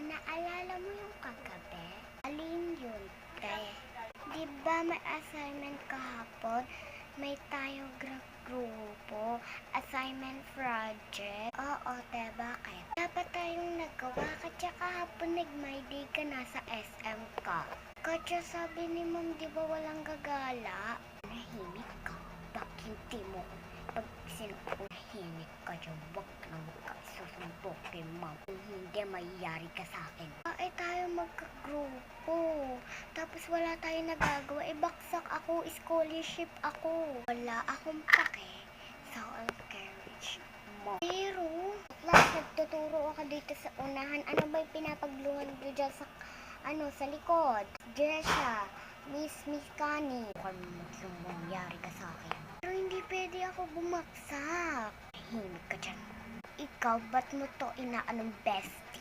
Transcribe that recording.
Naalala mo yung kagabi? Alin yun, te? Di ba may assignment kahapon? May tayo grupo, assignment project. Oo, te, bakit? Dapat tayong nagawa kasi kahapon nag-my day ka na sa SM ka. Kasi sabi ni ma'am, di ba walang gagala? Nahimik ka. Bakit mo? Pag sinahimik ka dyan, wag na ka susuntukin, ma'am. Kung hindi, mayayari ka sa akin. Ay tayo magkagrupo. Tapos wala tayong nagagawa. Baksak ako, scholarship ako. Wala akong pake sa encourage mo. Pero, nagtuturo ako dito sa unahan. Ano ba yung pinapagluhan ko dyan sa, sa likod? Jesha, Miss Connie. Kung mangyari ka sa akin. Pero hindi pwede ako bumaksak. Himik ka dyan. Ikaw, ba't mo to inaanong bestie?